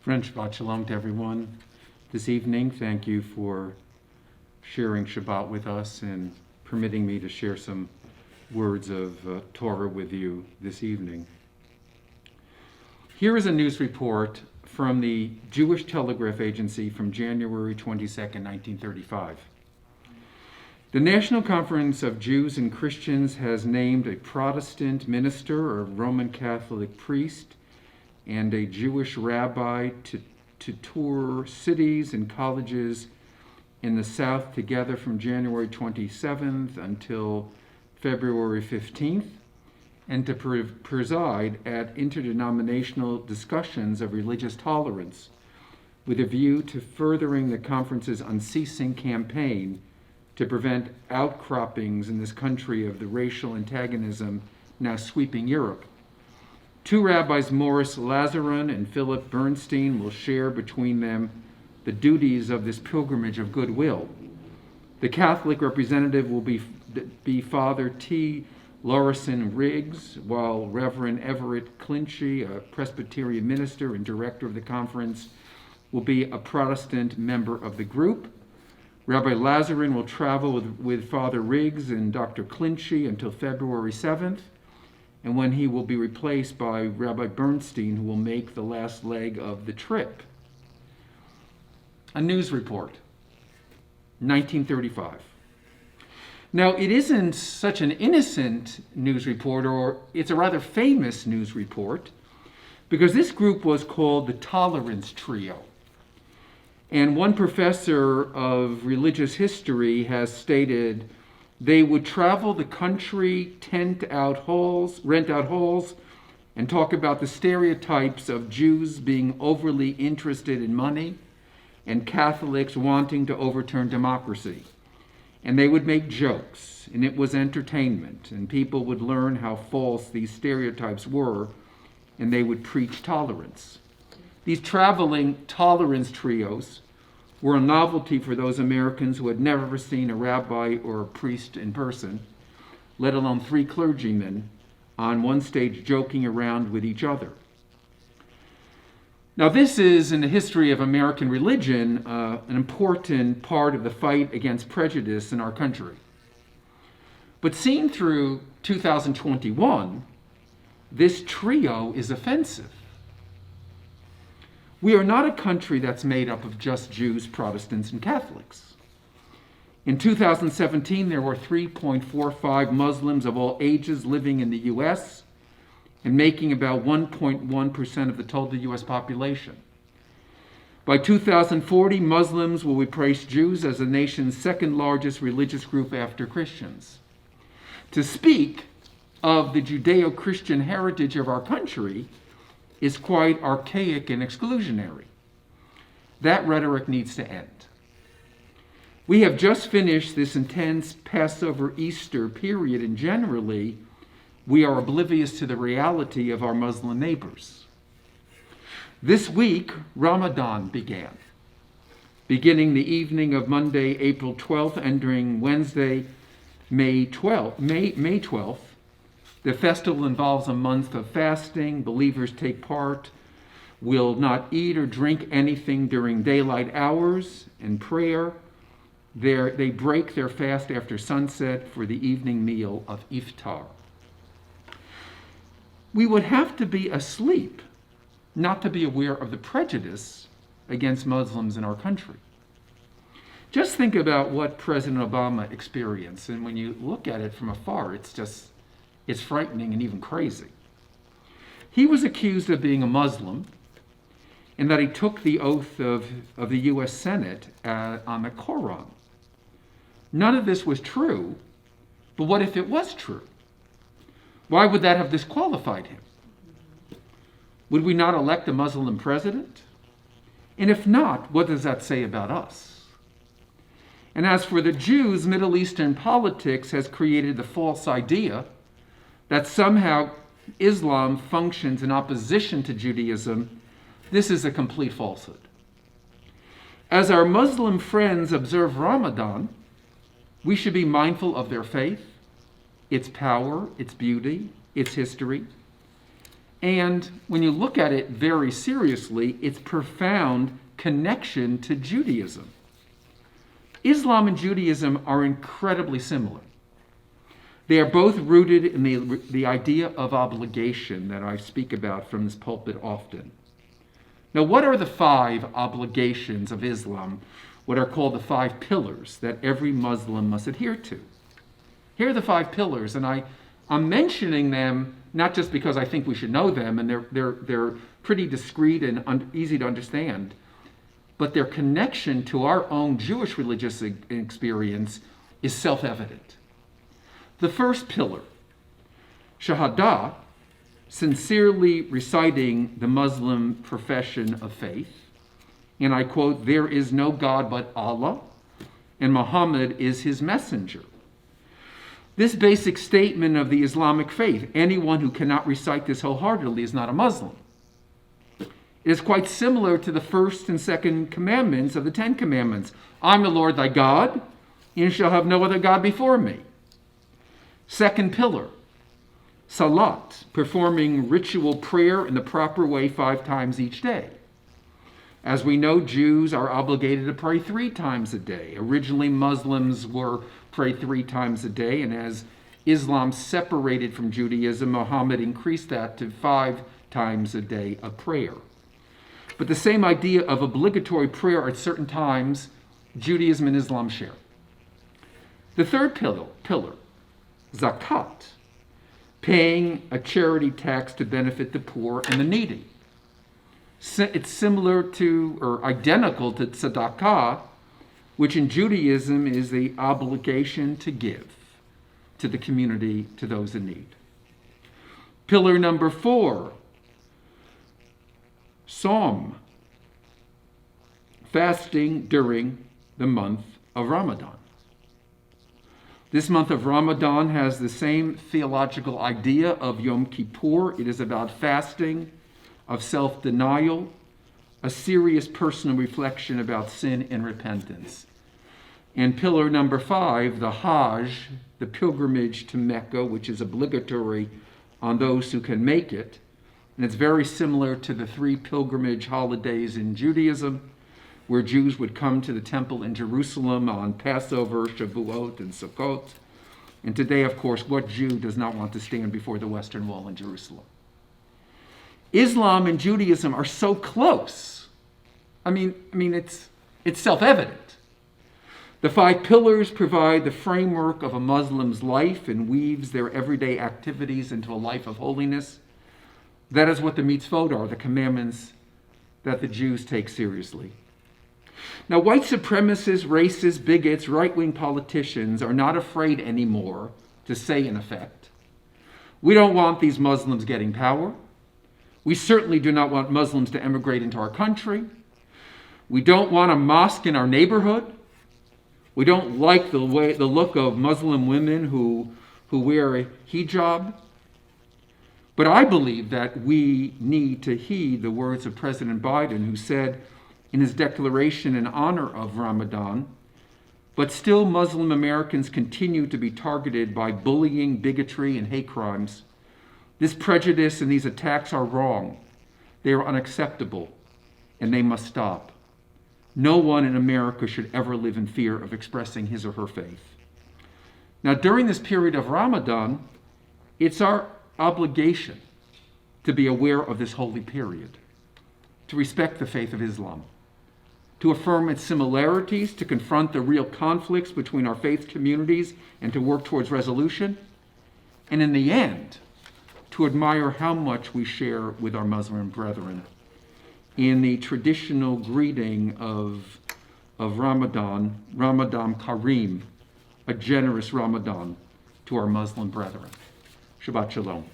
Friend, Shabbat Shalom to everyone this evening. Thank you for sharing Shabbat with us and permitting me to share some words of Torah with you this evening. Here is a news report from the Jewish Telegraph Agency from January 22nd, 1935. The National Conference of Jews and Christians has named a Protestant minister or Roman Catholic priest and a Jewish rabbi to tour cities and colleges in the South together from January 27th until February 15th, and to preside at interdenominational discussions of religious tolerance with a view to furthering the conference's unceasing campaign to prevent outcroppings in this country of the racial antagonism now sweeping Europe. Two rabbis, Morris Lazarin and Philip Bernstein, will share between them the duties of this pilgrimage of goodwill. The Catholic representative will be Father T. Lorison Riggs, while Reverend Everett Clinchy, a Presbyterian minister and director of the conference, will be a Protestant member of the group. Rabbi Lazarin will travel with Father Riggs and Dr. Clinchy until February 7th, and when he will be replaced by Rabbi Bernstein, who will make the last leg of the trip. A news report, 1935. Now, it isn't such an innocent news report, or it's a rather famous news report, because this group was called the Tolerance Trio. And one professor of religious history has stated they would travel the country, rent out halls, and talk about the stereotypes of Jews being overly interested in money and Catholics wanting to overturn democracy. And they would make jokes, and it was entertainment, and people would learn how false these stereotypes were, and they would preach tolerance. These traveling tolerance trios were a novelty for those Americans who had never seen a rabbi or a priest in person, let alone three clergymen on one stage joking around with each other. Now, this is, in the history of American religion, an important part of the fight against prejudice in our country. But seen through 2021, this trio is offensive. We are not a country that's made up of just Jews, Protestants, and Catholics. In 2017, there were 3.45 Muslims of all ages living in the U.S. and making about 1.1% of the total U.S. population. By 2040, Muslims will replace Jews as the nation's second largest religious group after Christians. To speak of the Judeo-Christian heritage of our country is quite archaic and exclusionary. That rhetoric needs to end. We have just finished this intense Passover Easter period, and generally, we are oblivious to the reality of our Muslim neighbors. This week, Ramadan began, beginning the evening of Monday, April 12th, ending Wednesday, May 12th. The festival involves a month of fasting. Believers take part, will not eat or drink anything during daylight hours, and prayer. They break their fast after sunset for the evening meal of iftar. We would have to be asleep not to be aware of the prejudice against Muslims in our country. Just think about what President Obama experienced, and when you look at it from afar, it's frightening and even crazy. He was accused of being a Muslim and that he took the oath of the U.S. Senate on the Quran. None of this was true, but what if it was true? Why would that have disqualified him? Would we not elect a Muslim president? And if not, what does that say about us? And as for the Jews, Middle Eastern politics has created the false idea that somehow Islam functions in opposition to Judaism. This is a complete falsehood. As our Muslim friends observe Ramadan, we should be mindful of their faith, its power, its beauty, its history, and when you look at it very seriously, its profound connection to Judaism. Islam and Judaism are incredibly similar. They are both rooted in the idea of obligation that I speak about from this pulpit often. Now, what are the 5 obligations of Islam, what are called the 5 pillars that every Muslim must adhere to? Here are the 5 pillars, and I'm mentioning them not just because I think we should know them, and they're pretty discreet and easy to understand, but their connection to our own Jewish religious experience is self-evident. The first pillar, Shahada, sincerely reciting the Muslim profession of faith, and I quote, "There is no God but Allah, and Muhammad is his messenger." This basic statement of the Islamic faith, anyone who cannot recite this wholeheartedly is not a Muslim. It is quite similar to the first and second commandments of the 10 Commandments. I'm the Lord thy God, and you shall have no other God before me. Second pillar, Salat, performing ritual prayer in the proper way 5 times each day. As we know, Jews are obligated to pray 3 times a day. Originally, Muslims were prayed 3 times a day, and as Islam separated from Judaism, Muhammad increased that to 5 times a day of prayer. But the same idea of obligatory prayer at certain times, Judaism and Islam share. The third pillar, Zakat, paying a charity tax to benefit the poor and the needy. It's similar to, or identical to tzedakah, which in Judaism is the obligation to give to the community, to those in need. Pillar number 4, Sawm, fasting during the month of Ramadan. This month of Ramadan has the same theological idea of Yom Kippur. It is about fasting, of self-denial, a serious personal reflection about sin and repentance. And pillar number 5, the Hajj, the pilgrimage to Mecca, which is obligatory on those who can make it. And it's very similar to the 3 pilgrimage holidays in Judaism, where Jews would come to the temple in Jerusalem on Passover, Shavuot, and Sukkot. And today, of course, what Jew does not want to stand before the Western Wall in Jerusalem? Islam and Judaism are so close. I mean, it's self-evident. The 5 pillars provide the framework of a Muslim's life and weaves their everyday activities into a life of holiness. That is what the mitzvot are, the commandments that the Jews take seriously. Now, white supremacists, racists, bigots, right-wing politicians are not afraid anymore to say, in effect, we don't want these Muslims getting power. We certainly do not want Muslims to emigrate into our country. We don't want a mosque in our neighborhood. We don't like the look of Muslim women who wear a hijab. But I believe that we need to heed the words of President Biden, who said in his declaration in honor of Ramadan, but still Muslim Americans continue to be targeted by bullying, bigotry, and hate crimes. This prejudice and these attacks are wrong. They are unacceptable, and they must stop. No one in America should ever live in fear of expressing his or her faith. Now, during this period of Ramadan, it's our obligation to be aware of this holy period, to respect the faith of Islam, to affirm its similarities, to confront the real conflicts between our faith communities, and to work towards resolution, and in the end, to admire how much we share with our Muslim brethren. In the traditional greeting of Ramadan, Ramadan Kareem, a generous Ramadan to our Muslim brethren. Shabbat Shalom.